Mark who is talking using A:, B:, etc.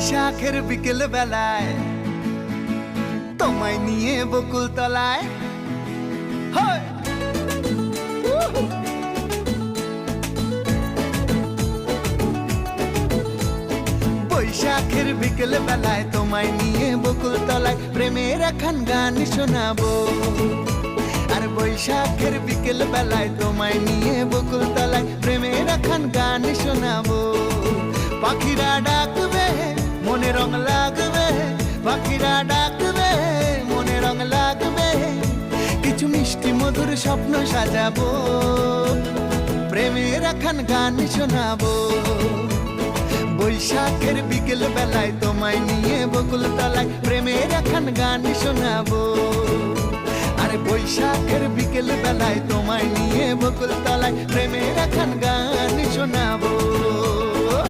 A: বৈশাখের বিকেল বেলায় তোমায় নিয়ে বকুল তলায় বৈশাখের বিকেল বেলায় তোমায় নিয়ে বকুল তলায় প্রেমের একখান গান শোনাবো। আর বৈশাখের বিকেল বেলায় তোমায় নিয়ে বকুল তলায় প্রেমের একখান গান শোনাবো। পাখিরা ডাকবে মনে রং লাগবে, পাখিরা ডাকবে মনে রং লাগবে, কিছু মিষ্টি মধুর স্বপ্ন সাজাবো, প্রেমের একখান গান শোনাবো। বৈশাখের বিকেল বেলায় তোমায় নিয়ে বকুল তলায় প্রেমের একখান গান শোনাবো। আরে বৈশাখের বিকেল বেলায় তোমায় নিয়ে বকুল তলায় প্রেমের একখান গান শোনাবো।